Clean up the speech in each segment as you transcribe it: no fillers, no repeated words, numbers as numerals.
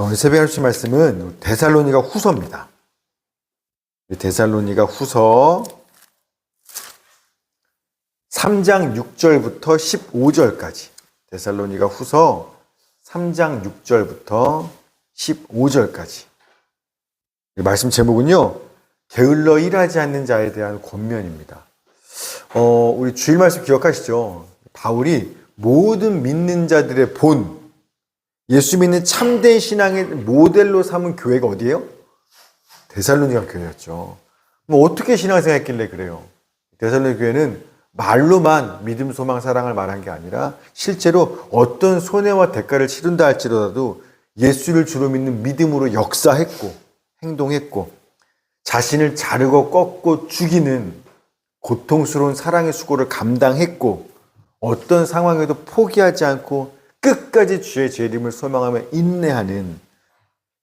오늘 새벽에 하실 말씀은 데살로니가 후서입니다. 데살로니가 후서 3장 6절부터 15절까지. 데살로니가 후서 3장 6절부터 15절까지. 말씀 제목은요, 게을러 일하지 않는 자에 대한 권면입니다. 우리 주일 말씀 기억하시죠? 바울이 모든 믿는 자들의 본, 예수 믿는 참된 신앙의 모델로 삼은 교회가 어디예요? 데살로니가 교회였죠. 어떻게 신앙생활 했길래 그래요? 데살로니가 교회는 말로만 믿음, 소망, 사랑을 말한 게 아니라 실제로 어떤 손해와 대가를 치른다 할지라도 예수를 주로 믿는 믿음으로 역사했고 행동했고 자신을 자르고 꺾고 죽이는 고통스러운 사랑의 수고를 감당했고 어떤 상황에도 포기하지 않고 끝까지 주의 재림을 소망하며 인내하는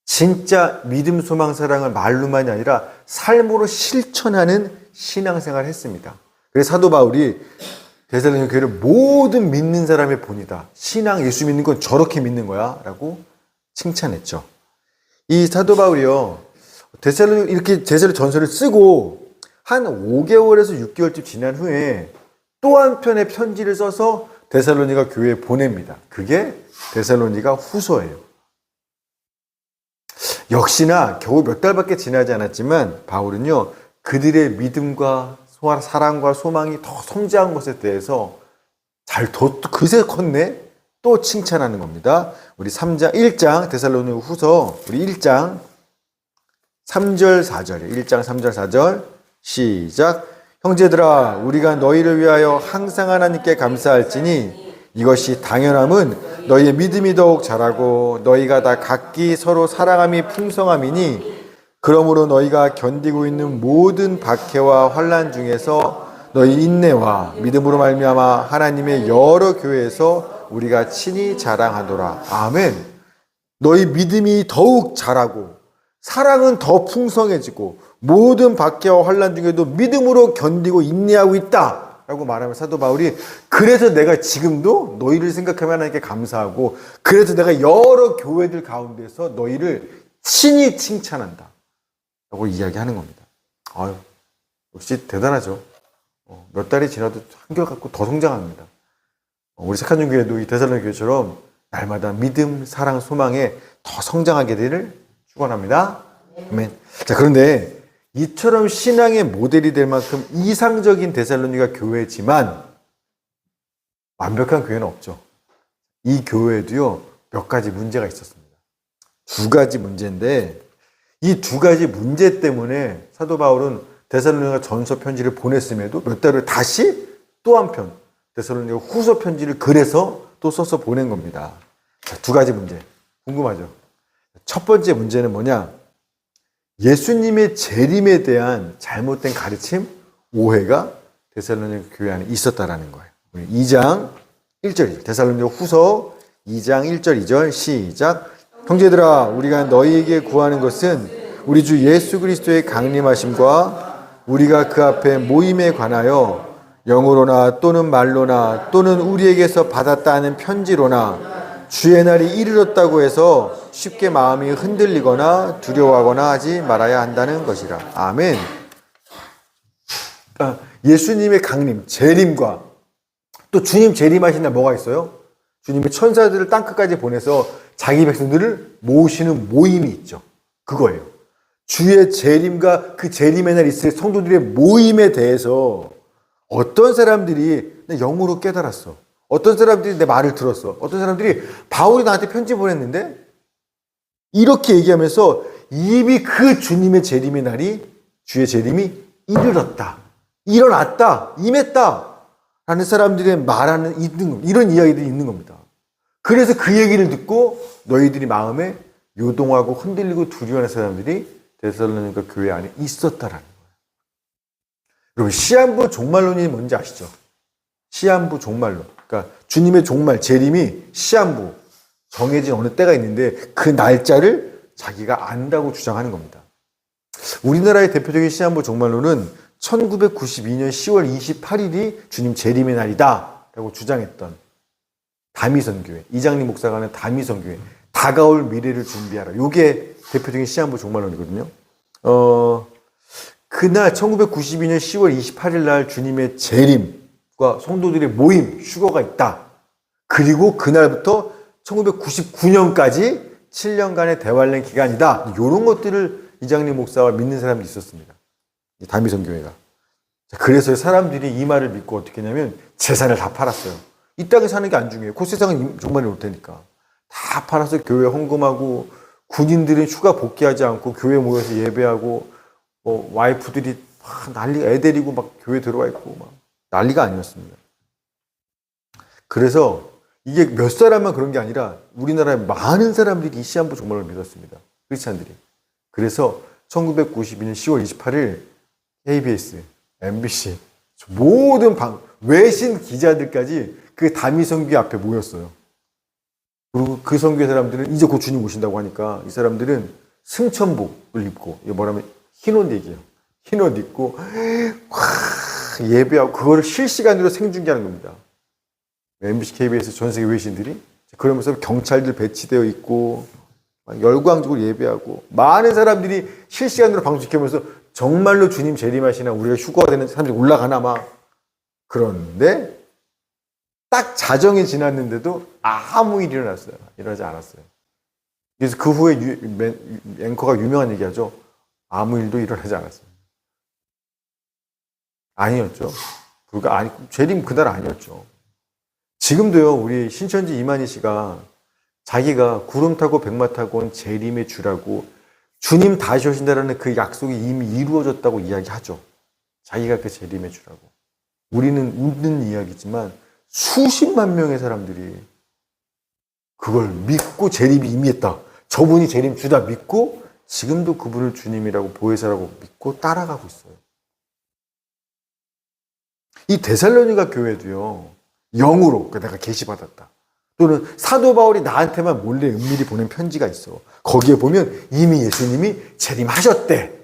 진짜 믿음, 소망, 사랑을 말로만이 아니라 삶으로 실천하는 신앙생활을 했습니다. 그래서 사도 바울이 데살로니가 교회를 모든 믿는 사람의 본이다. 신앙, 예수 믿는 건 저렇게 믿는 거야 라고 칭찬했죠. 이 사도 바울이요, 데살로니가 이렇게 데살로니가 전서를 쓰고 한 5개월에서 6개월쯤 지난 후에 또 한 편의 편지를 써서 데살로니가 교회에 보냅니다. 그게 데살로니가 후서예요. 역시나 겨우 몇 달밖에 지나지 않았지만 바울은요, 그들의 믿음과 사랑과 소망이 더 성장한 것에 대해서 그새 컸네? 또 칭찬하는 겁니다. 우리 1장 데살로니가 후서 우리 1장 3절 4절이에요. 1장 3절 4절 시작. 형제들아, 우리가 너희를 위하여 항상 하나님께 감사할지니 이것이 당연함은 너희의 믿음이 더욱 자라고 너희가 다 각기 서로 사랑함이 풍성함이니 그러므로 너희가 견디고 있는 모든 박해와 환난 중에서 너희 인내와 믿음으로 말미암아 하나님의 여러 교회에서 우리가 친히 자랑하노라. 아멘. 너희 믿음이 더욱 자라고 사랑은 더 풍성해지고 모든 박해와 환난 중에도 믿음으로 견디고 인내하고 있다 라고 말하면 사도 바울이 그래서 내가 지금도 너희를 생각하며 하나님께 감사하고 그래서 내가 여러 교회들 가운데서 너희를 친히 칭찬한다 라고 이야기하는 겁니다. 아유, 역시 대단하죠. 몇 달이 지나도 한결같고 더 성장합니다. 우리 착한 교회도 이 데살로니가 교회처럼 날마다 믿음, 사랑, 소망에 더 성장하게 되기를 축원합니다. 아멘. 자, 그런데 이처럼 신앙의 모델이 될 만큼 이상적인 데살로니가 교회지만 완벽한 교회는 없죠. 이 교회도요, 몇 가지 문제가 있었습니다. 두 가지 문제인데 이 두 가지 문제 때문에 사도 바울은 데살로니가 전서 편지를 보냈음에도 몇 달 후에 다시 또 한 편 데살로니가 후서 편지를 그래서 또 써서 보낸 겁니다. 자, 두 가지 문제 궁금하죠? 첫 번째 문제는 뭐냐? 예수님의 재림에 대한 잘못된 가르침, 오해가 데살로니가 교회 안에 있었다라는 거예요. 2장 1절, 데살로니가 후서 2장 1절 2절 시작. 형제들아, 우리가 너희에게 구하는 것은 우리 주 예수 그리스도의 강림하심과 우리가 그 앞에 모임에 관하여 영으로나 또는 말로나 또는 우리에게서 받았다 하는 편지로나 주의 날이 이르렀다고 해서 쉽게 마음이 흔들리거나 두려워하거나 하지 말아야 한다는 것이라. 아멘. 예수님의 강림, 재림과 또 주님 재림하신 날 뭐가 있어요? 주님의 천사들을 땅끝까지 보내서 자기 백성들을 모으시는 모임이 있죠. 그거예요. 주의 재림과 그 재림의 날 있을 성도들의 모임에 대해서 어떤 사람들이 영으로 깨달았어. 어떤 사람들이 내 말을 들었어. 어떤 사람들이 바울이 나한테 편지 보냈는데 이렇게 얘기하면서 이미 그 주님의 재림의 날이 주의 재림이 이르렀다. 일어났다. 임했다. 라는 사람들의 말하는 이런 이야기들이 있는 겁니다. 그래서 그 얘기를 듣고 너희들이 마음에 요동하고 흔들리고 두려워하는 사람들이 데살로니가 교회 안에 있었다라는 거예요. 여러분, 시한부 종말론이 뭔지 아시죠? 시한부 종말론. 그러니까 주님의 종말, 재림이 시한부, 정해진 어느 때가 있는데 그 날짜를 자기가 안다고 주장하는 겁니다. 우리나라의 대표적인 시한부 종말론은 1992년 10월 28일이 주님 재림의 날이다 라고 주장했던 다미선교회, 이장림 목사가 하는 다미선교회, 다가올 미래를 준비하라. 이게 대표적인 시한부 종말론이거든요. 그날 1992년 10월 28일 날 주님의 재림과 성도들의 모임, 휴거가 있다. 그리고 그날부터 1999년까지 7년간의 대환란 기간이다. 이런 것들을 이장림 목사와 믿는 사람들이 있었습니다. 다미성교회가. 그래서 사람들이 이 말을 믿고 어떻게 했냐면 재산을 다 팔았어요. 이 땅에 사는 게 안 중요해요. 그 세상은 종말이 올 테니까. 다 팔아서 교회 헌금하고 군인들은 휴가 복귀하지 않고 교회 모여서 예배하고 와이프들이 막 난리가 애 데리고 막 교회 들어와 있고 막 난리가 아니었습니다. 그래서 이게 몇 사람만 그런 게 아니라 우리나라의 많은 사람들이 이 시한부 종말을 믿었습니다. 크리스찬들이. 그래서 1992년 10월 28일 KBS, MBC 모든 외신 기자들까지 그 다미성교 앞에 모였어요. 그리고 그 성교회 사람들은 이제 곧 주님 오신다고 하니까 이 사람들은 승천복을 입고, 이게 뭐라면 흰 옷 얘기예요. 흰 옷 입고 예배하고 그거를 실시간으로 생중계하는 겁니다. MBC, KBS 전 세계 외신들이 그러면서 경찰들 배치되어 있고 열광적으로 예배하고 많은 사람들이 실시간으로 방송시키면서 정말로 주님 재림하시나 우리가 휴거가 되는 사람들이 올라가나 막. 그런데 딱 자정이 지났는데도 아무 일이 일어나지 않았어요. 그래서 그 후에 앵커가 유명한 얘기하죠. 아무 일도 일어나지 않았어요. 아니었죠. 재림 그날 아니었죠. 지금도요, 우리 신천지 이만희 씨가 자기가 구름 타고 백마 타고 온 재림의 주라고 주님 다시 오신다라는 그 약속이 이미 이루어졌다고 이야기하죠. 자기가 그 재림의 주라고. 우리는 웃는 이야기지만 수십만 명의 사람들이 그걸 믿고 재림이 이미 했다. 저분이 재림 주다 믿고 지금도 그분을 주님이라고 보혜사라고 믿고 따라가고 있어요. 이 데살로니가 교회도요. 영으로 내가 계시받았다. 또는 사도 바울이 나한테만 몰래 은밀히 보낸 편지가 있어. 거기에 보면 이미 예수님이 재림하셨대.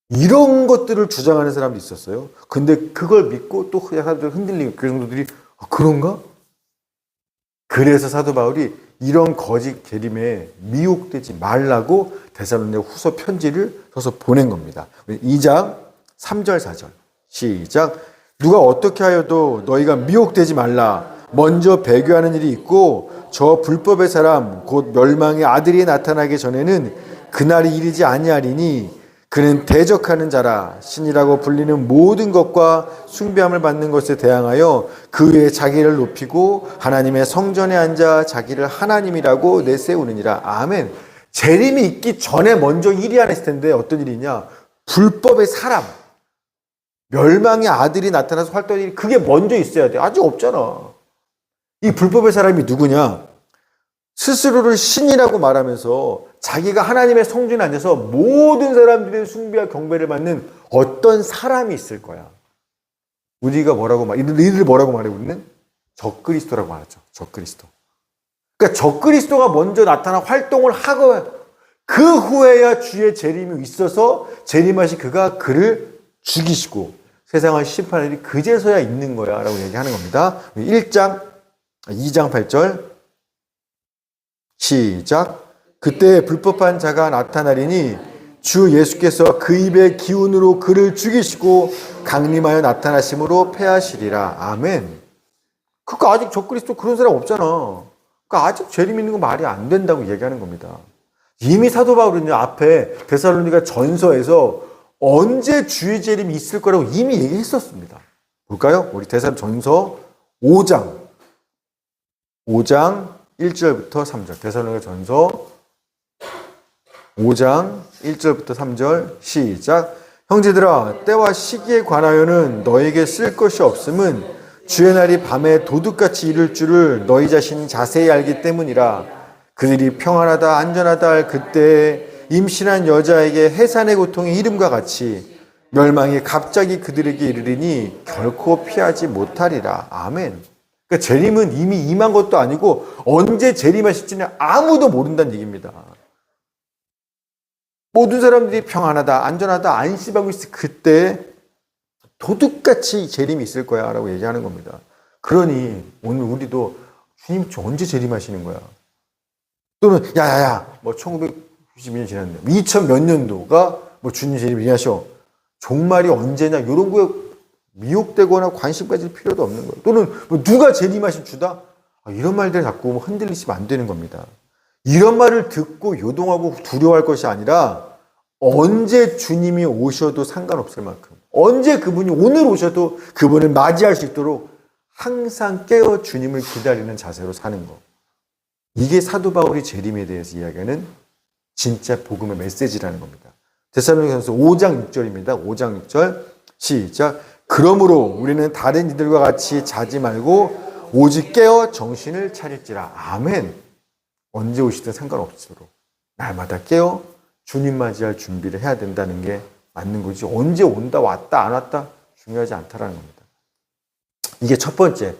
이런 것들을 주장하는 사람도 있었어요. 근데 그걸 믿고 또 사람들 흔들리고 교회 성도들이 그런가? 그래서 사도 바울이 이런 거짓 재림에 미혹되지 말라고 데살로니가 후서 편지를 써서 보낸 겁니다. 2장 3절 4절 시작. 누가 어떻게 하여도 너희가 미혹되지 말라. 먼저 배교하는 일이 있고 저 불법의 사람 곧 멸망의 아들이 나타나기 전에는 그날이 이르지 아니하리니 그는 대적하는 자라. 신이라고 불리는 모든 것과 숭배함을 받는 것에 대항하여 그 외에 자기를 높이고 하나님의 성전에 앉아 자기를 하나님이라고 내세우느니라. 아멘. 재림이 있기 전에 먼저 일이 안 했을 텐데 어떤 일이냐. 불법의 사람, 멸망의 아들이 나타나서 활동하는 일이 그게 먼저 있어야 돼. 아직 없잖아. 이 불법의 사람이 누구냐? 스스로를 신이라고 말하면서 자기가 하나님의 성전에 앉아서 모든 사람들의 숭배와 경배를 받는 어떤 사람이 있을 거야. 우리가 이들 뭐라고 말해? 우리는 적그리스도라고 말하죠. 적그리스도. 그러니까 적그리스도가 먼저 나타나 활동을 하고 그 후에야 주의 재림이 있어서 재림하신 그가 그를 죽이시고 세상을 심판하는 일이 그제서야 있는 거야 라고 얘기하는 겁니다. 2장 8절 시작. 그때 불법한 자가 나타나리니 주 예수께서 그 입의 기운으로 그를 죽이시고 강림하여 나타나심으로 패하시리라. 아멘. 그러니까 아직 적그리스도 그런 사람 없잖아. 그러니까 아직 재림 있는 거 말이 안 된다고 얘기하는 겁니다. 이미 사도 바울은요 앞에 데살로니가 전서에서 언제 주의 재림이 있을 거라고 이미 얘기했었습니다. 볼까요? 우리 데살로전서 5장 1절부터 3절. 데살로니가 전서 5장 1절부터 3절 시작. 형제들아 때와 시기에 관하여는 너에게 쓸 것이 없음은 주의 날이 밤에 도둑같이 이를 줄을 너희 자신이 자세히 알기 때문이라. 그들이 평안하다 안전하다 할 그때에 임신한 여자에게 해산의 고통이 이름과 같이 멸망이 갑자기 그들에게 이르리니 결코 피하지 못하리라. 아멘. 그러니까 재림은 이미 임한 것도 아니고 언제 재림하실지는 아무도 모른다는 얘기입니다. 모든 사람들이 평안하다, 안전하다, 안심하고 있을 그때 도둑같이 재림이 있을 거야 라고 얘기하는 겁니다. 그러니 오늘 우리도 주님 언제 재림하시는 거야? 또는 야야야 뭐 1992년 지났네 2000 몇 년도가 뭐 주님 재림 얘기하셔. 종말이 언제냐 이런 거에 미혹되거나 관심 가질 필요도 없는 거예요. 또는 뭐 누가 재림하신 주다? 이런 말들 자꾸 흔들리시면 안 되는 겁니다. 이런 말을 듣고 요동하고 두려워할 것이 아니라 언제 주님이 오셔도 상관없을 만큼 언제 그분이 오늘 오셔도 그분을 맞이할 수 있도록 항상 깨어 주님을 기다리는 자세로 사는 거. 이게 사도 바울이 재림에 대해서 이야기하는 진짜 복음의 메시지라는 겁니다. 데살로니가전서 5장 6절입니다. 5장 6절 시작. 그러므로 우리는 다른 이들과 같이 자지 말고 오직 깨어 정신을 차릴지라. 아멘. 언제 오시든 상관없도록 날마다 깨어 주님 맞이할 준비를 해야 된다는 게 맞는 거지. 언제 온다 왔다 안 왔다 중요하지 않다라는 겁니다. 이게 첫 번째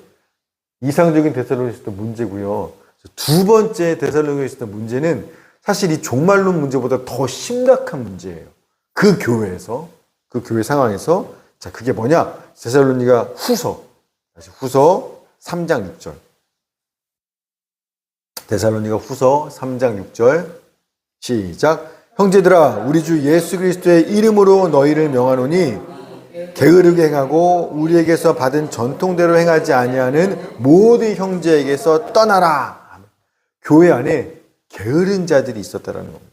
이상적인 데살로니가서 문제고요. 두 번째 데살로니가서 문제는 사실 이 종말론 문제보다 더 심각한 문제예요. 그 교회에서 그 교회 상황에서 자 그게 뭐냐? 데살로니가 후서 3장 6절. 데살로니가 후서 3장 6절 시작. 형제들아 우리 주 예수 그리스도의 이름으로 너희를 명하노니 게으르게 행하고 우리에게서 받은 전통대로 행하지 아니하는 모든 형제에게서 떠나라. 교회 안에 게으른 자들이 있었다라는 겁니다.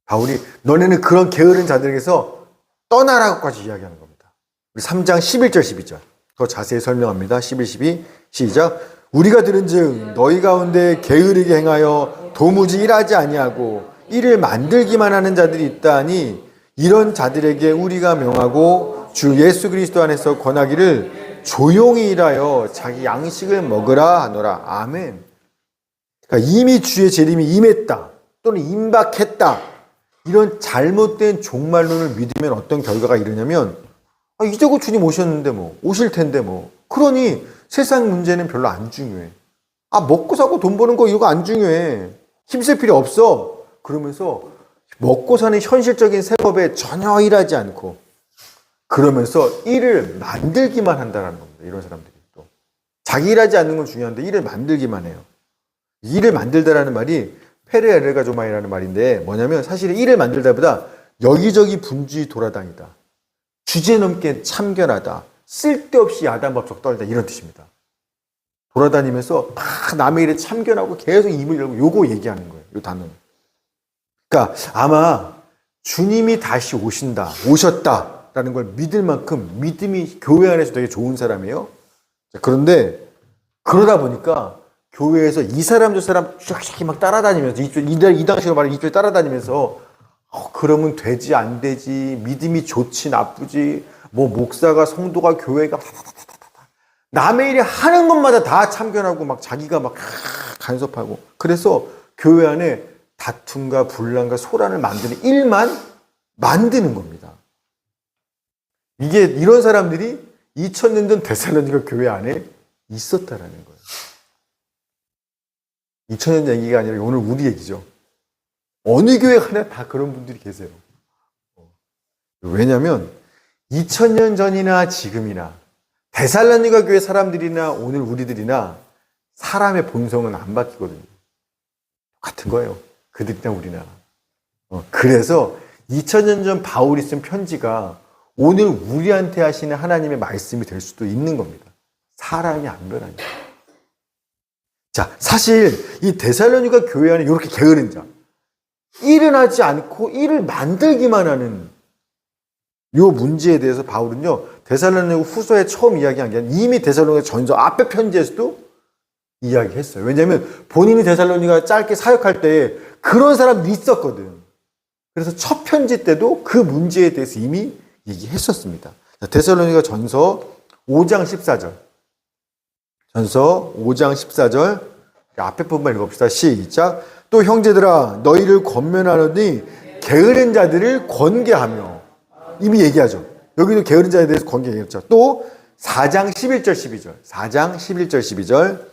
바울이 너네는 그런 게으른 자들에게서 떠나라고까지 이야기하는 겁니다. 우리 3장 11절 12절 더 자세히 설명합니다. 11, 12 시작. 우리가 들은즉 너희 가운데 게으르게 행하여 도무지 일하지 아니하고 일을 만들기만 하는 자들이 있다니 이런 자들에게 우리가 명하고 주 예수 그리스도 안에서 권하기를 조용히 일하여 자기 양식을 먹으라 하노라. 아멘. 그러니까 이미 주의 재림이 임했다 또는 임박했다 이런 잘못된 종말론을 믿으면 어떤 결과가 이르냐면 이제 곧 주님 오셨는데 뭐 오실 텐데 뭐 그러니 세상 문제는 별로 안 중요해. 먹고 사고 돈 버는 거 이거 안 중요해. 힘쓸 필요 없어. 그러면서 먹고 사는 현실적인 생업에 전혀 일하지 않고 그러면서 일을 만들기만 한다는 겁니다. 이런 사람들이 또 자기 일하지 않는 건 중요한데 일을 만들기만 해요. 일을 만들다라는 말이 페르에르가조마이라는 말인데 뭐냐면 사실 일을 만들다보다 여기저기 분주히 돌아다니다. 주제넘게 참견하다. 쓸데없이 야단법석 떨다 이런 뜻입니다. 돌아다니면서 막 남의 일에 참견하고 계속 입을 열고 요거 얘기하는 거예요. 요 단어는. 그러니까 아마 주님이 다시 오셨다라는 걸 믿을 만큼 믿음이 교회 안에서 되게 좋은 사람이에요. 그런데 그러다 보니까 교회에서 이 사람 저 사람 쫙쫙 막 따라다니면서 이 당시로 말하면 이쪽 따라다니면서 그러면 되지 안 되지 믿음이 좋지 나쁘지 뭐 목사가 성도가 교회가 남의 일에 하는 것마다 다 참견하고 막 자기가 막 간섭하고 그래서 교회 안에 다툼과 분란과 소란을 만드는 일만 만드는 겁니다. 이게 이런 사람들이 2000년 전 데살로니가 교회 안에 있었다라는 거예요. 2000년 전 얘기가 아니라 오늘 우리 얘기죠. 어느 교회 가나 다 그런 분들이 계세요. 왜냐하면 2000년 전이나 지금이나 데살로니가 교회 사람들이나 오늘 우리들이나 사람의 본성은 안 바뀌거든요. 같은 거예요. 그들이나 우리나. 그래서 2000년 전 바울이 쓴 편지가 오늘 우리한테 하시는 하나님의 말씀이 될 수도 있는 겁니다. 사람이 안 변하니까. 자, 사실 이 데살로니가 교회 안에 이렇게 게으른 자, 일은 하지 않고 일을 만들기만 하는 이 문제에 대해서 바울은요, 데살로니가 후서에 처음 이야기한 게 아니라 이미 데살로니가 전서 앞에 편지에서도 이야기했어요. 왜냐하면 본인이 데살로니가 짧게 사역할 때 그런 사람들이 있었거든. 그래서 첫 편지 때도 그 문제에 대해서 이미 얘기했었습니다. 데살로니가 전서 5장 14절. 전서 5장 14절. 앞에 부분만 읽어봅시다. 시작. 또 형제들아 너희를 권면하노니 게으른 자들을 권계하며. 이미 얘기하죠. 여기도 게으른 자에 대해서 권계 얘기했죠. 또 4장 11절 12절. 4장 11절 12절.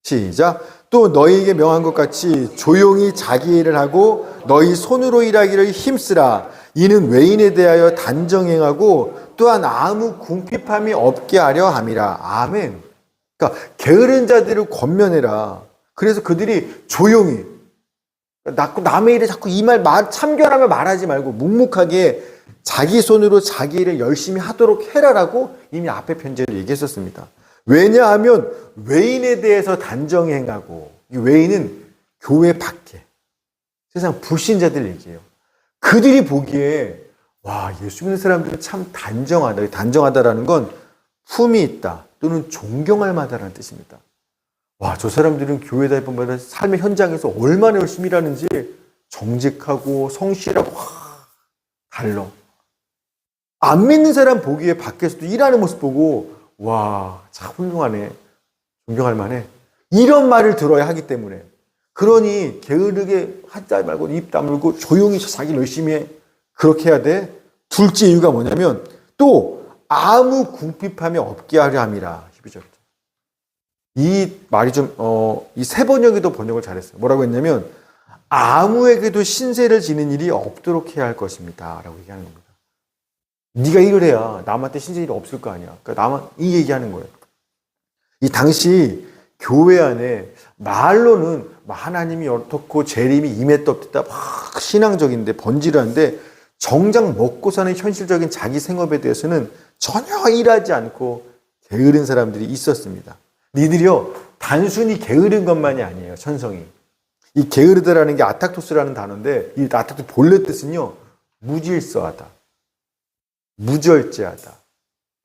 시작. 또 너희에게 명한 것 같이 조용히 자기 일을 하고 너희 손으로 일하기를 힘쓰라. 이는 외인에 대하여 단정행하고 또한 아무 궁핍함이 없게 하려 함이라. 아멘. 그러니까 게으른 자들을 권면해라. 그래서 그들이 조용히 남의 일에 자꾸 이 말 참견하며 말하지 말고 묵묵하게 자기 손으로 자기 일을 열심히 하도록 해라라고 이미 앞에 편지를 얘기했었습니다. 왜냐하면 외인에 대해서 단정히 행하고, 이 외인은 교회 밖에 세상 불신자들 얘기해요. 그들이 보기에 와, 예수 믿는 사람들은 참 단정하다. 단정하다라는 건 품이 있다 또는 존경할 만하다는 뜻입니다. 와, 저 사람들은 교회 다닐 때마다 삶의 현장에서 얼마나 열심히 일하는지 정직하고 성실하고 달라. 안 믿는 사람 보기에 밖에서도 일하는 모습 보고 와, 참 훌륭하네. 존경할 만해. 이런 말을 들어야 하기 때문에. 그러니 게으르게 하지 말고 입 다물고 조용히 자기 열심히 해. 그렇게 해야 돼. 둘째 이유가 뭐냐면 또 아무 궁핍함이 없게 하려 함이라. 12절. 이 말이 좀 이 세 번역에도 번역을 잘했어요. 뭐라고 했냐면 아무에게도 신세를 지는 일이 없도록 해야 할 것입니다. 라고 얘기하는 겁니다. 네가 일을 해야 남한테 신세 일이 없을 거 아니야. 그러니까 나만 이 얘기하는 거예요. 이 당시 교회 안에 말로는 하나님이 어떻고 재림이 임했다 없다 막 신앙적인데 번지르한데 정작 먹고 사는 현실적인 자기 생업에 대해서는 전혀 일하지 않고 게으른 사람들이 있었습니다. 니들이요 단순히 게으른 것만이 아니에요. 천성이. 이 게으르다라는 게 아탁토스라는 단어인데 이 아탁토스 본래 뜻은요 무질서하다, 무절제하다,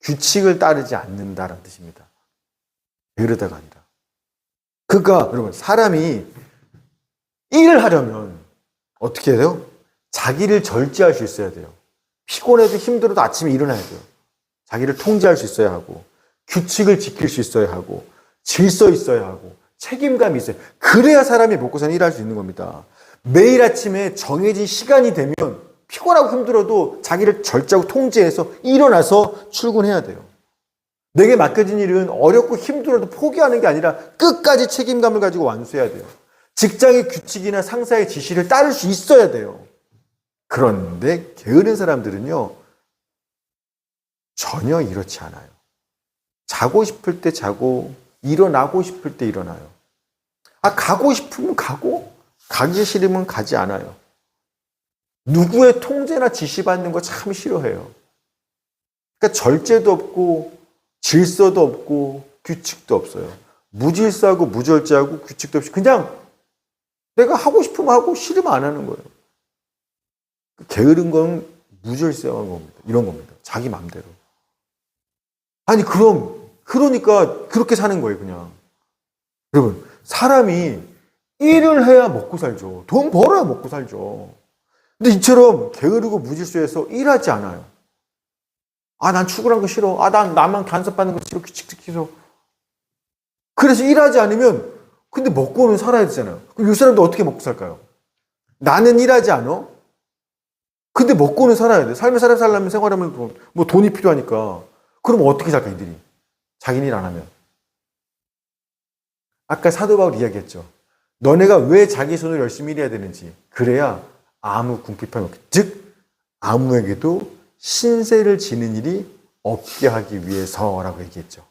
규칙을 따르지 않는다라는 뜻입니다. 게으르다가 아니라. 그러니까 여러분 사람이 일을 하려면 어떻게 해야 돼요? 자기를 절제할 수 있어야 돼요. 피곤해도 힘들어도 아침에 일어나야 돼요. 자기를 통제할 수 있어야 하고 규칙을 지킬 수 있어야 하고 질서 있어야 하고 책임감이 있어요. 그래야 사람이 먹고 사는 일을 할 수 있는 겁니다. 매일 아침에 정해진 시간이 되면 피곤하고 힘들어도 자기를 절제하고 통제해서 일어나서 출근해야 돼요. 내게 맡겨진 일은 어렵고 힘들어도 포기하는 게 아니라 끝까지 책임감을 가지고 완수해야 돼요. 직장의 규칙이나 상사의 지시를 따를 수 있어야 돼요. 그런데 게으른 사람들은요 전혀 이렇지 않아요. 자고 싶을 때 자고 일어나고 싶을 때 일어나요. 가고 싶으면 가고 가기 싫으면 가지 않아요. 누구의 통제나 지시받는 거 참 싫어해요. 그러니까 절제도 없고 질서도 없고 규칙도 없어요. 무질서하고 무절제하고 규칙도 없이 그냥 내가 하고 싶으면 하고 싫으면 안 하는 거예요. 게으른 건 무질서한 겁니다. 이런 겁니다. 자기 마음대로. 아니 그러니까 그렇게 사는 거예요. 그냥. 여러분 사람이 일을 해야 먹고 살죠. 돈 벌어야 먹고 살죠. 근데 이처럼 게으르고 무질서해서 일하지 않아요. 난 출근한 거 싫어. 난 나만 간섭받는 거 싫어. 규칙 지키서. 그래서 일하지 않으면 근데 먹고는 살아야 되잖아요. 그럼 이 사람도 어떻게 먹고 살까요? 나는 일하지 않아? 근데 먹고는 살아야 돼. 삶의 사람 살려면 생활하면 뭐 돈이 필요하니까. 그럼 어떻게 살까 이들이? 자기는 일 안 하면. 아까 사도 바울 이야기했죠. 너네가 왜 자기 손으로 열심히 일해야 되는지. 그래야 아무 궁핍함이 없게. 즉 아무에게도 신세를 지는 일이 없게 하기 위해서라고 얘기했죠.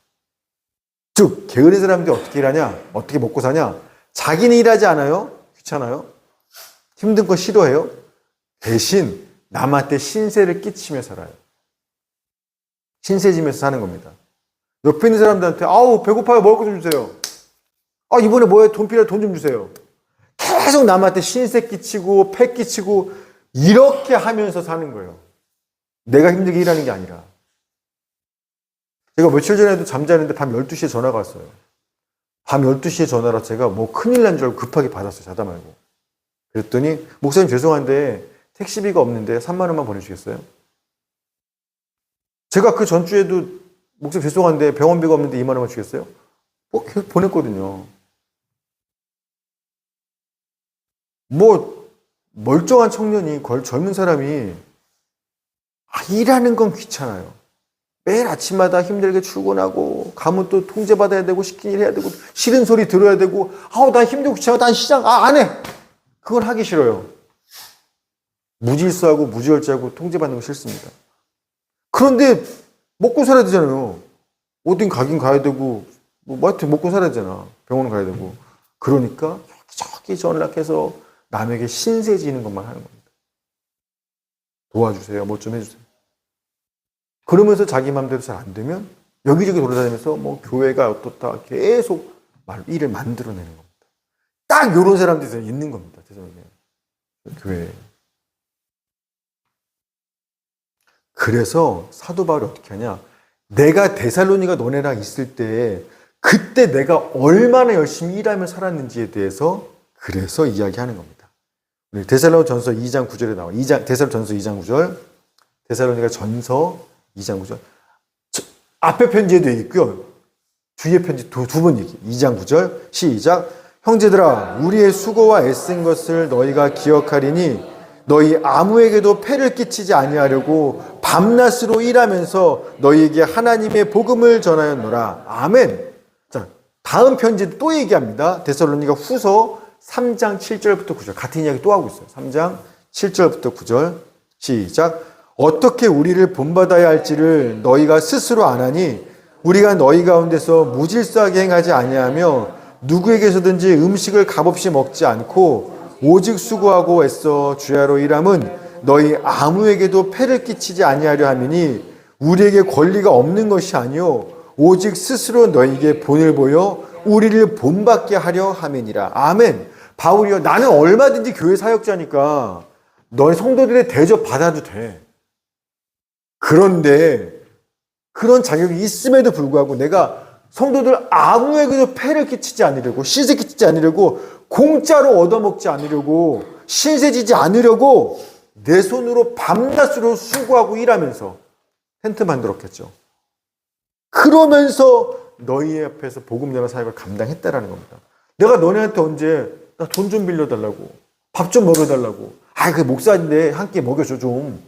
즉 게으른 사람들이 어떻게 일하냐? 어떻게 먹고 사냐? 자기는 일하지 않아요? 귀찮아요? 힘든 거 싫어해요? 대신 남한테 신세를 끼치며 살아요. 신세지면서 사는 겁니다. 옆에 있는 사람들한테 배고파요. 먹을 거 좀 주세요. 이번에 뭐예요? 돈 필요해. 돈 좀 주세요. 계속 남한테 신세 끼치고 패 끼치고 이렇게 하면서 사는 거예요. 내가 힘들게 일하는 게 아니라. 제가 며칠 전에도 잠자는데 밤 12시에 전화가 왔어요. 밤 12시에 전화라 제가 뭐 큰일 난 줄 알고 급하게 받았어요. 자다 말고. 그랬더니 목사님 죄송한데 택시비가 없는데 3만 원만 보내주시겠어요? 제가 그 전주에도 목사님 죄송한데 병원비가 없는데 2만 원만 주겠어요? 계속 보냈거든요. 멀쩡한 청년이, 젊은 사람이, 일하는 건 귀찮아요. 매일 아침마다 힘들게 출근하고, 가면 또 통제받아야 되고, 시킨 일 해야 되고, 싫은 소리 들어야 되고, 난 힘들고 귀찮아. 난 시장, 안 해! 그걸 하기 싫어요. 무질서하고, 무절제하고, 통제받는 거 싫습니다. 그런데, 먹고 살아야 되잖아요. 어딘 가긴 가야 되고, 하여튼 먹고 살아야 되잖아. 병원 가야 되고. 그러니까 여기저기 전락해서 남에게 신세 지는 것만 하는 겁니다. 도와주세요. 뭐 좀 해주세요. 그러면서 자기 마음대로 잘 안 되면 여기저기 돌아다니면서 뭐 교회가 어떻다 계속 일을 만들어내는 겁니다. 딱 이런 사람들이 있는 겁니다. 교회에. 그래서 사도 바울이 어떻게 하냐? 내가 데살로니가 너네랑 있을 때에 그때 내가 얼마나 열심히 일하며 살았는지에 대해서 그래서 이야기하는 겁니다. 데살로니가전서 2장 9절에 나와. 데살로니가전서 2장 9절. 데살로니가 전서 2장 9절. 앞에 편지에도 얘기 있고요. 뒤에 편지 두 번 얘기. 2장 9절. 시작. 형제들아, 우리의 수고와 애쓴 것을 너희가 기억하리니 너희 아무에게도 폐를 끼치지 아니하려고 밤낮으로 일하면서 너희에게 하나님의 복음을 전하였노라. 아멘. 자, 다음 편지도 또 얘기합니다. 데살로니가 후서 3장 7절부터 9절. 같은 이야기 또 하고 있어요. 3장 7절부터 9절. 시작. 어떻게 우리를 본받아야 할지를 너희가 스스로 아나니 우리가 너희 가운데서 무질서하게 행하지 아니하며 누구에게서든지 음식을 값없이 먹지 않고 오직 수고하고 애써 주야로 일함은 너희 아무에게도 폐를 끼치지 아니하려 함이니 우리에게 권리가 없는 것이 아니요 오직 스스로 너희에게 본을 보여 우리를 본받게 하려 함이니라. 아멘. 바울이요, 나는 얼마든지 교회 사역자니까 너희 성도들의 대접 받아도 돼. 그런데 그런 자격이 있음에도 불구하고 내가 성도들 아무에게도 폐를 끼치지 않으려고, 신세 끼치지 않으려고, 공짜로 얻어먹지 않으려고, 신세지지 않으려고 내 손으로 밤낮으로 수고하고 일하면서 텐트 만들었겠죠. 그러면서 너희 앞에서 복음 전하 사역을 감당했다라는 겁니다. 내가 너네한테 언제 나 돈 좀 빌려달라고, 밥 좀 먹여달라고, 그 목사인데 한 끼 먹여줘 좀.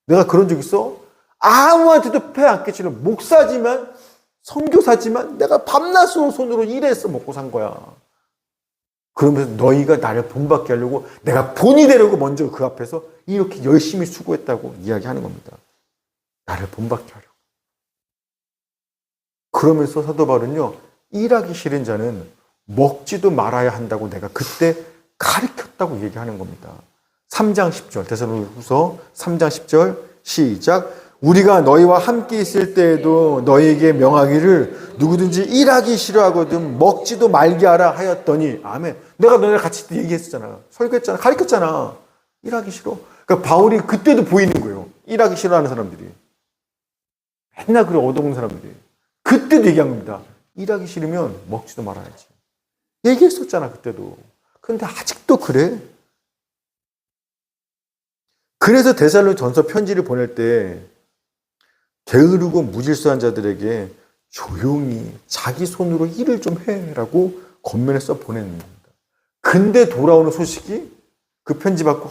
내가 그런 적 있어? 아무한테도 폐 안 끼치려. 목사지만 선교사지만 내가 밤낮으로 손으로 일해서 먹고 산 거야. 그러면서 너희가 나를 본받게 하려고 내가 본이 되려고 먼저 그 앞에서 이렇게 열심히 수고했다고 이야기하는 겁니다. 나를 본받게 하려고. 그러면서 사도 바울은요, 일하기 싫은 자는 먹지도 말아야 한다고 내가 그때 가르쳤다고 얘기하는 겁니다. 3장 10절, 데살로니가후서 3장 10절 시작. 우리가 너희와 함께 있을 때에도 너희에게 명하기를 누구든지 일하기 싫어하거든 먹지도 말게 하라 하였더니 아멘. 내가 너네 같이 얘기했었잖아. 설교했잖아. 가르쳤잖아. 일하기 싫어. 그러니까 바울이 그때도 보이는 거예요. 일하기 싫어하는 사람들이. 맨날 그래 얻어먹는 사람들이. 그때도 얘기한 겁니다. 일하기 싫으면 먹지도 말아야지. 얘기했었잖아 그때도. 근데 아직도 그래. 그래서 데살로니가전서 편지를 보낼 때 게으르고 무질서한 자들에게 조용히 자기 손으로 일을 좀 해라고 겉면에 써 보내는 겁니다. 근데 돌아오는 소식이 그 편지 받고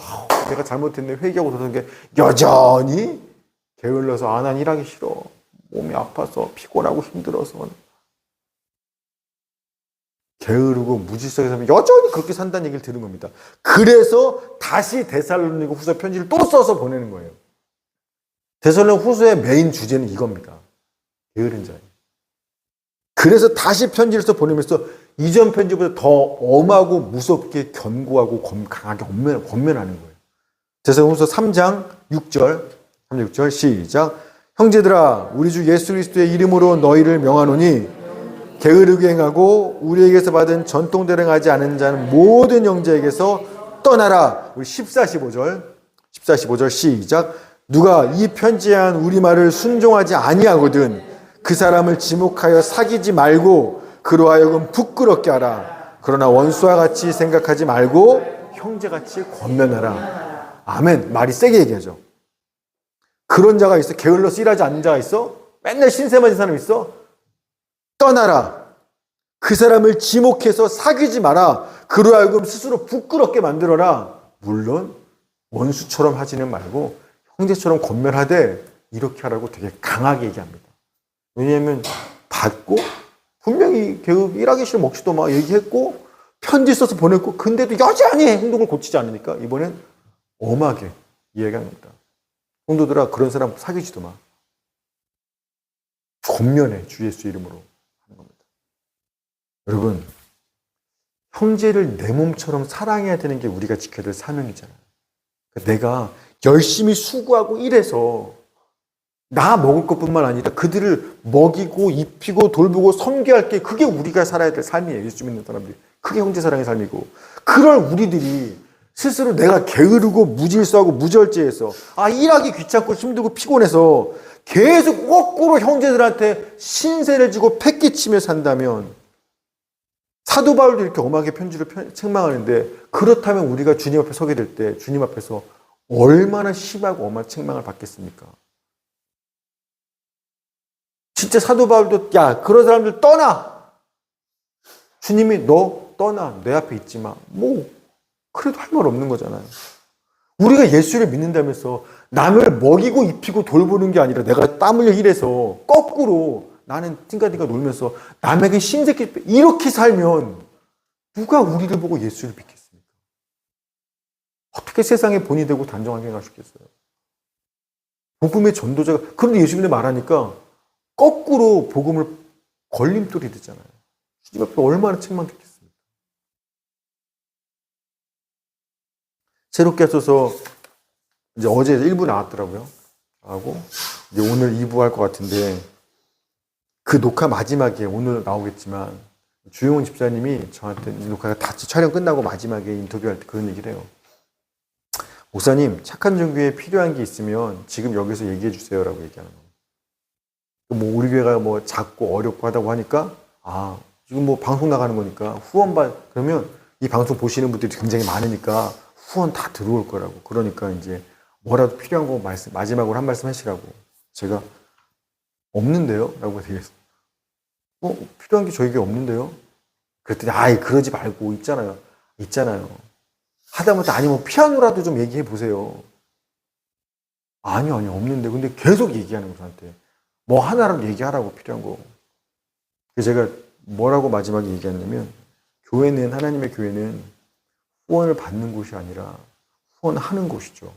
내가 잘못했네 회개하고 그러는 게 여전히 게을러서 난 일하기 싫어. 몸이 아파서 피곤하고 힘들어서. 게으르고 무질서하게 여전히 그렇게 산다는 얘기를 들은 겁니다. 그래서 다시 데살로니가 후서 편지를 또 써서 보내는 거예요. 데살로니가 후서의 메인 주제는 이겁니다. 게으른 자예요. 그래서 다시 편지를 써 보내면서 이전 편지보다 더 엄하고 무섭게 견고하고 강하게 권면하는 거예요. 데살로니가 후서 3장 6절 시작. 형제들아 우리 주 예수 그리스도의 이름으로 너희를 명하노니 게으르게 행하고 우리에게서 받은 전통대로 행하지 않은 자는 모든 형제에게서 떠나라. 우리 14, 15절 시작. 누가 이 편지에 한 우리 말을 순종하지 아니하거든 그 사람을 지목하여 사귀지 말고 그로 하여금 부끄럽게 하라. 그러나 원수와 같이 생각하지 말고 형제같이 권면하라. 아멘. 말이 세게 얘기하죠. 그런 자가 있어. 게을러서 일하지 않는 자가 있어. 맨날 신세 맞은 사람 있어. 떠나라. 그 사람을 지목해서 사귀지 마라. 그로 하여금 스스로 부끄럽게 만들어라. 물론 원수처럼 하지는 말고 형제처럼 권면하되 이렇게 하라고 되게 강하게 얘기합니다. 왜냐하면 받고 분명히 일하기 싫어 먹지도 마 얘기했고 편지 써서 보냈고 근데도 여전히 행동을 고치지 않으니까 이번엔 엄하게 이야기합니다. 성도들아 그런 사람 사귀지도 마. 권면해 주 예수 이름으로 하는 겁니다. 여러분 형제를 내 몸처럼 사랑해야 되는 게 우리가 지켜야 될 사명이잖아요. 내가 열심히 수고하고 일해서 나 먹을 것뿐만 아니라 그들을 먹이고 입히고 돌보고 섬겨할 게 그게 우리가 살아야 될 삶이에요. 예수 믿는 사람들이. 그게 형제사랑의 삶이고, 그럴 우리들이 스스로 내가 게으르고 무질서하고 무절제해서 일하기 귀찮고 힘들고 피곤해서 계속 거꾸로 형제들한테 신세를 지고 패기치며 산다면, 사도 바울도 이렇게 엄하게 편지를 책망하는데, 그렇다면 우리가 주님 앞에 서게 될 때 주님 앞에서 얼마나 심하고 엄한 책망을 받겠습니까? 진짜 사도 바울도 야, 그런 사람들 떠나! 주님이 너 떠나. 내 앞에 있지 마. 그래도 할 말 없는 거잖아요. 우리가 예수를 믿는다면서 남을 먹이고 입히고 돌보는 게 아니라 내가 땀 흘려 일해서 거꾸로 나는 띵가띵가 놀면서 남에게 신세계 이렇게 살면 누가 우리를 보고 예수를 믿겠습니까? 어떻게 세상의 본이 되고 단정하게 갈 수 있겠어요? 복음의 전도자가, 그런데 예수님이 말하니까 거꾸로 복음을 걸림돌이 되잖아요. 주님 앞에 얼마나 책망했겠습니까? 새롭게 하셔서 이제 어제 1부 나왔더라고요. 하고 이제 오늘 2부 할 것 같은데, 그 녹화 마지막에 오늘 나오겠지만 주용훈 집사님이 저한테 녹화가 다 촬영 끝나고 마지막에 인터뷰할 때 그런 얘기를 해요. 목사님, 착한 종교에 필요한 게 있으면 지금 여기서 얘기해 주세요라고 얘기하는 거예요. 우리 교회가 작고 어렵고 하다고 하니까 지금 방송 나가는 거니까 그러면 이 방송 보시는 분들이 굉장히 많으니까 후원 다 들어올 거라고. 그러니까 이제 뭐라도 필요한 거 마지막으로 한 말씀 하시라고. 제가 없는데요? 라고 얘기했어요. 필요한 게 저에게 없는데요? 그랬더니 그러지 말고 있잖아요. 하다못해 아니면 피아노라도 좀 얘기해 보세요. 아니요 없는데. 근데 계속 얘기하는 거예요, 저한테. 뭐 하나라도 얘기하라고, 필요한 거. 그래서 제가 뭐라고 마지막에 얘기했냐면, 하나님의 교회는 후원을 받는 곳이 아니라 후원하는 곳이죠.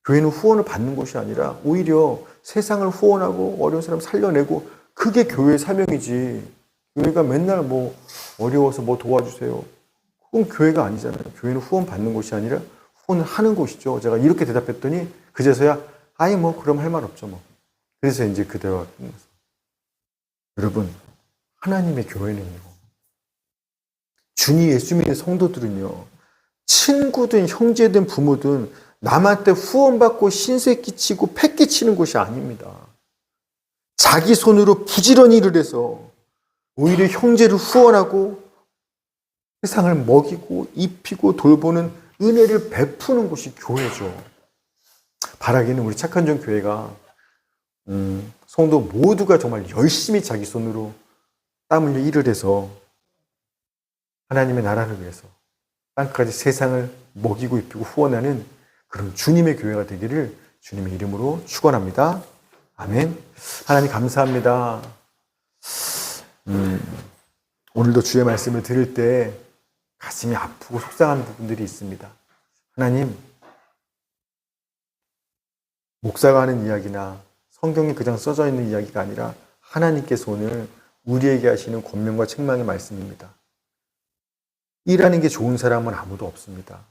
교회는 후원을 받는 곳이 아니라 오히려 세상을 후원하고 어려운 사람 살려내고, 그게 교회의 사명이지. 교회가 맨날 어려워서 도와주세요. 그건 교회가 아니잖아요. 교회는 후원 받는 곳이 아니라 후원을 하는 곳이죠. 제가 이렇게 대답했더니 그제서야 그럼 할 말 없죠 그래서 이제 그 대화가 끝났어요. 여러분, 하나님의 교회는요, 주님 예수 믿는 성도들은요, 친구든 형제든 부모든 남한테 후원받고 신세 끼치고 패 끼치는 곳이 아닙니다. 자기 손으로 부지런히 일을 해서 오히려 형제를 후원하고 세상을 먹이고 입히고 돌보는 은혜를 베푸는 곳이 교회죠. 바라기는 우리 착한 종 교회가 성도 모두가 정말 열심히 자기 손으로 땀 흘려 일을 해서 하나님의 나라를 위해서 땅까지 세상을 먹이고 입히고 후원하는 그런 주님의 교회가 되기를 주님의 이름으로 축원합니다. 아멘. 하나님 감사합니다. 오늘도 주의 말씀을 들을 때 가슴이 아프고 속상한 부분들이 있습니다. 하나님, 목사가 하는 이야기나 성경에 그냥 써져 있는 이야기가 아니라 하나님께서 오늘 우리에게 하시는 권면과 책망의 말씀입니다. 일하는 게 좋은 사람은 아무도 없습니다.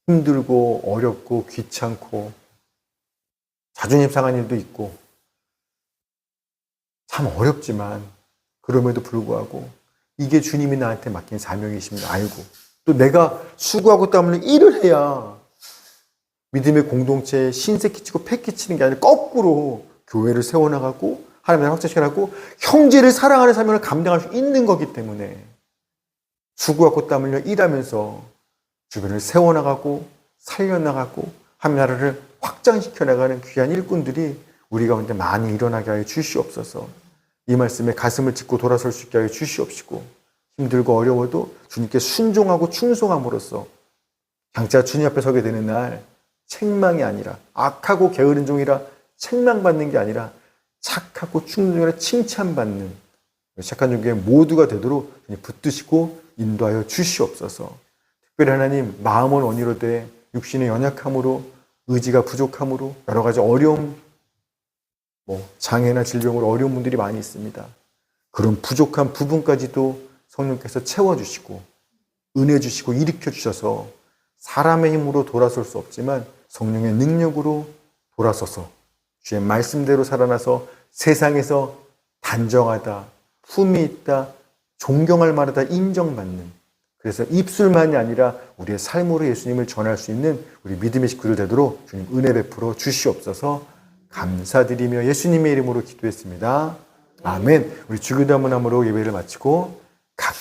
힘들고 어렵고 귀찮고 자존심 상한 일도 있고 참 어렵지만 그럼에도 불구하고 이게 주님이 나한테 맡긴 사명이심을 알고, 또 내가 수고하고 땀 흘려 일을 해야 믿음의 공동체에 신세 끼치고 패 끼치는 게 아니라 거꾸로 교회를 세워나가고 하나님을 확장시켜나가고 형제를 사랑하는 사명을 감당할 수 있는 거기 때문에 수고하고 땀 흘려 일하면서 주변을 세워나가고 살려나가고 하나님 나라를 확장시켜나가는 귀한 일꾼들이 우리 가운데 많이 일어나게 하여 주시옵소서. 이 말씀에 가슴을 짚고 돌아설 수 있게 하여 주시옵시고, 힘들고 어려워도 주님께 순종하고 충성함으로써 장차 주님 앞에 서게 되는 날 책망이 아니라, 악하고 게으른 종이라 책망받는 게 아니라 착하고 충성이라 칭찬받는 착한 종교의 모두가 되도록 붙드시고 인도하여 주시옵소서. 특별히 하나님, 마음은 원이로되 육신의 연약함으로, 의지가 부족함으로, 여러 가지 어려움, 뭐 장애나 질병으로 어려운 분들이 많이 있습니다. 그런 부족한 부분까지도 성령께서 채워주시고 은혜 주시고 일으켜 주셔서 사람의 힘으로 돌아설 수 없지만 성령의 능력으로 돌아서서 주의 말씀대로 살아나서 세상에서 단정하다, 품위 있다, 존경할 만하다 인정받는, 그래서 입술만이 아니라 우리의 삶으로 예수님을 전할 수 있는 우리 믿음의 식구들 되도록 주님 은혜 베풀어 주시옵소서. 감사드리며 예수님의 이름으로 기도했습니다. 아멘. 우리 주기도 한번 함으로 예배를 마치고 각자